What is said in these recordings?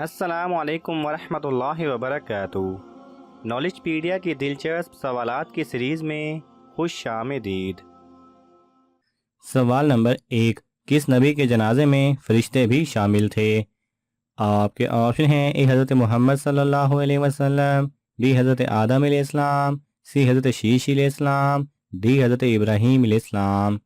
अस्सलाम वालेकुम वरहमतुल्लाहि वबरकातुहू। नॉलेजपीडिया की दिलचस्प सवालात की सीरीज़ में खुश आमदीद। सवाल नंबर 1। किस नबी के जनाजे में फरिश्ते भी शामिल थे? आपके ऑप्शन हैं: ए हज़रत मोहम्मद सल्लल्लाहु अलैहि वसल्लम, बी हज़रत आदम अलैहिस्सलाम, सी हज़रत शीश अलैहिस्सलाम, डी हज़रत इब्राहीम अलैहिस्सलाम।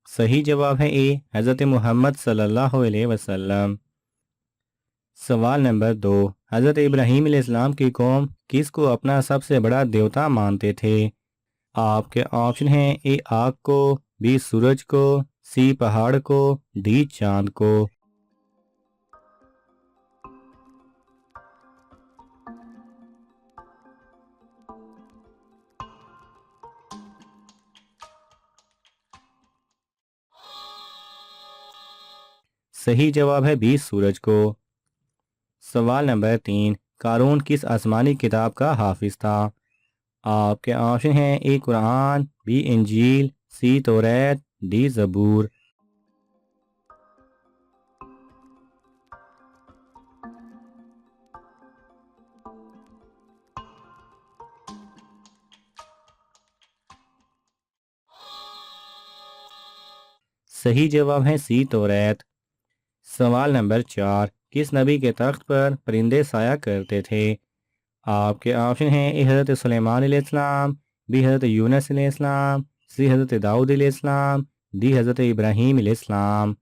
सही जवाब है ए हज़रत मोहम्मद सल्लल्लाहु अलैहि वसल्लम। सवाल नंबर 2। हज़रत इब्राहीम अलैहिस्सलाम की कौम किसको अपना सबसे बड़ा देवता मानते थे? आपके ऑप्शन हैं: ए आग को, बी सूरज को, सी पहाड़ को, डी चांद को। सही जवाब है बी सूरज को। सवाल नंबर 3। क़ारून किस आसमानी किताब का हाफिज था? आपके ऑप्शन हैं: ए कुरान, बी इंजील, सी तौरात, डी ज़बूर। सही जवाब है सी तौरात। सवाल नंबर 4। किस नबी के तख्त पर परिंदे साया करते थे? आपके ऑप्शन हैं: ए हज़रत सुलेमान अलैहिस्सलाम, बी हज़रत यूनुस अलैहिस्सलाम, सी हज़रत दाऊद अलैहिस्सलाम, डी हज़रत इब्राहीम अलैहिस्सलाम।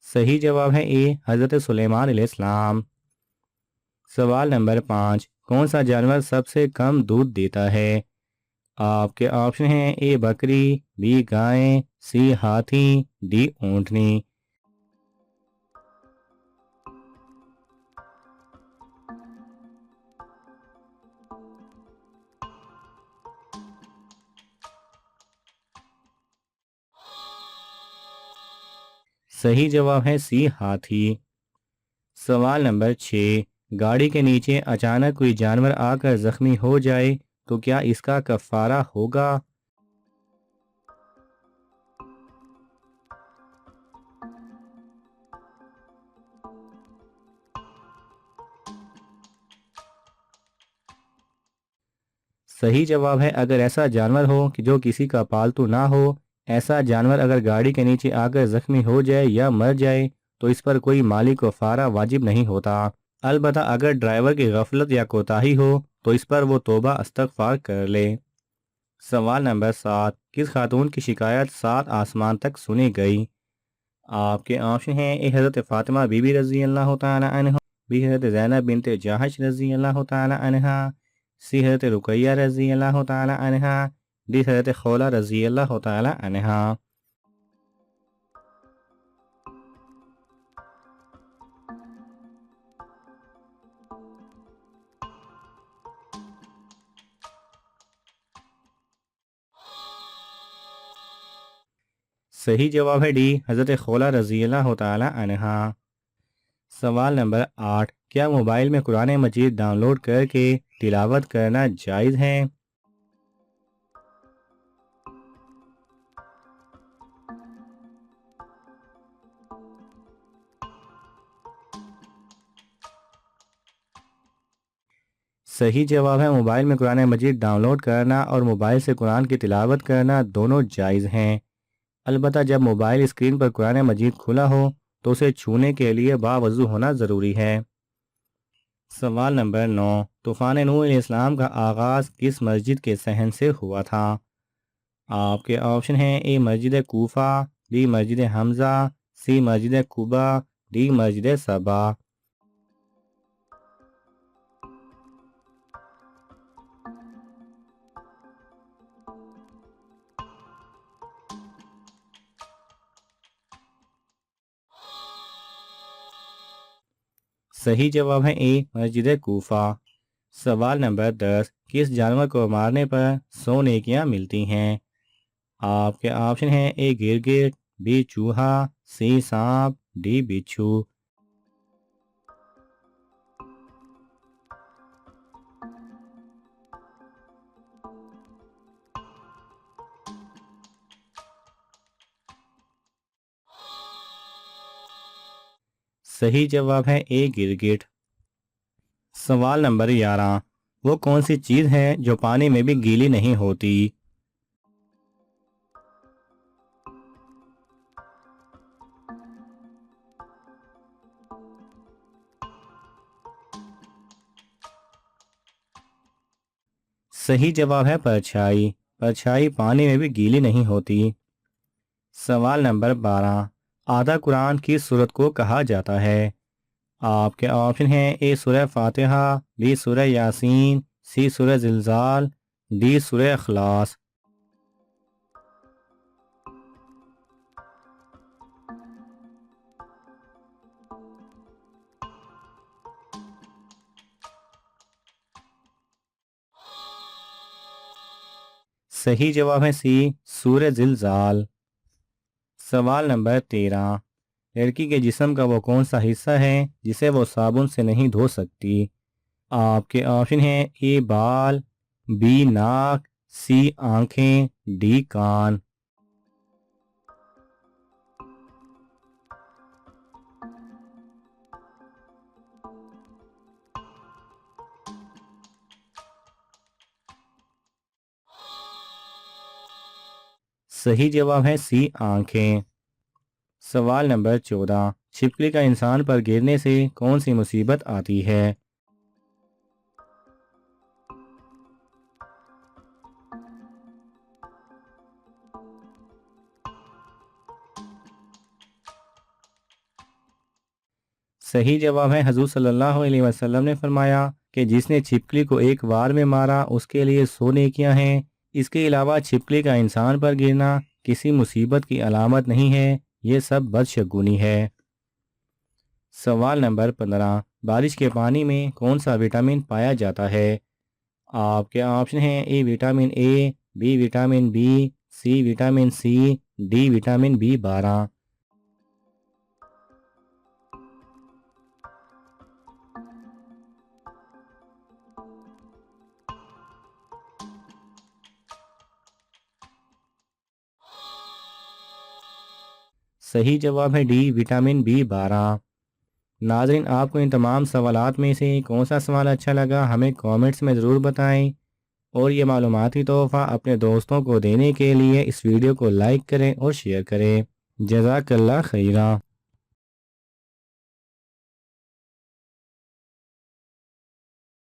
सही जवाब है ए हज़रत सुलेमान अलैहिस्सलाम। सवाल नंबर 5। कौन सा जानवर सबसे कम दूध देता है? आपके ऑप्शन हैं: ए बकरी, बी गाय, सी हाथी, डी ऊंटनी। सही जवाब है सी हाथी। सवाल नंबर 6। गाड़ी के नीचे अचानक कोई जानवर आकर जख्मी हो जाए तो क्या इसका कफारा होगा? सही जवाब है अगर ऐसा जानवर हो कि जो किसी का पालतू ना हो। ऐसा जानवर अगर गाड़ी के नीचे आकर जख्मी हो जाए या मर जाए तो इस पर कोई माली कफारा वाजिब नहीं होता। अलबत्ता अगर ड्राइवर की गफलत या कोताही हो तो इस पर वो तौबा इस्तगफार कर ले। सवाल नंबर 7। किस खातून की शिकायत 7 आसमान तक सुनी गई? आपके ऑप्शन हैं: ए हज़रत फ़ातिमा बीबी रज़ी अल्लाह तआला अन्हा, बी हज़रत ज़ैनब बिनते जहश रज़ी अल्लाह तआला अन्हा, सी हज़रत रुकैया रज़ी अल्लाह तआला अन्हा, डी हज़रत खौला रज़ी अल्लाह तआला अन्हा। सही जवाब है डी हज़रत खौला रज़ी अल्लाह तआला अन्हा। सवाल नंबर 8। क्या मोबाइल में कुरान मजीद डाउनलोड करके तिलावत करना जायज़ है? सही जवाब है मोबाइल में कुरान मजीद डाउनलोड करना और मोबाइल से कुरान की तिलावत करना दोनों जायज़ हैं। अलबत्ता जब मोबाइल स्क्रीन पर कुरान मजीद खुला हो तो उसे छूने के लिए बावज़ू होना ज़रूरी है। सवाल नंबर 9। तूफ़ान नूह अलैहिस्सलाम का आगाज़ किस मस्जिद के सहन से हुआ था? आपके ऑप्शन हैं: ए मस्जिद कूफा, बी मस्जिद हमज़ा, सी मस्जिद कुबा, डी मस्जिद सबा। सही जवाब है ए मस्जिद कूफा। सवाल नंबर 10, किस जानवर को मारने पर 100 नेकियां मिलती हैं? आपके ऑप्शन हैं ए गिरगिट, बी चूहा, सी सांप, डी बिच्छू। सही जवाब है ए गिरगिट। सवाल नंबर 11, वो कौन सी चीज़ है जो पानी में भी गीली नहीं होती? सही जवाब है परछाई। परछाई पानी में भी गीली नहीं होती। सवाल नंबर 12, आधा कुरान किस सूरत को कहा जाता है? आपके ऑप्शन हैं ए सूरह फातिहा, बी सूरह यासीन, सी सूरह जिलजाल, डी सूरह इखलास। सही जवाब है सी सूरह जिलजाल। सवाल नंबर 13, लड़की के जिस्म का वो कौन सा हिस्सा है जिसे वो साबुन से नहीं धो सकती? आपके ऑप्शन हैं ए बाल, बी नाक, सी आंखें, डी कान। सही जवाब है सी आंखें। सवाल नंबर 14, छिपकली का इंसान पर गिरने से कौन सी मुसीबत आती है? सही जवाब है हजूर सल्लल्लाहु अलैहि वसल्लम ने फरमाया कि जिसने छिपकली को एक बार में मारा उसके लिए 100 नेकियां हैं। इसके अलावा छिपकली का इंसान पर गिरना किसी मुसीबत की अलामत नहीं है, ये सब बदशगुनी है। सवाल नंबर 15, बारिश के पानी में कौन सा विटामिन पाया जाता है? आपके ऑप्शन हैं A vitamin A, B vitamin B, C vitamin C, D vitamin B 12। सही जवाब है डी विटामिन बी 12। नाज़रीन, आपको इन तमाम सवालात में से कौन सा सवाल अच्छा लगा हमें कमेंट्स में ज़रूर बताएं। और ये मालूमाती तोहफ़ा अपने दोस्तों को देने के लिए इस वीडियो को लाइक करें और शेयर करें। जज़ाकल्लाह खैरा।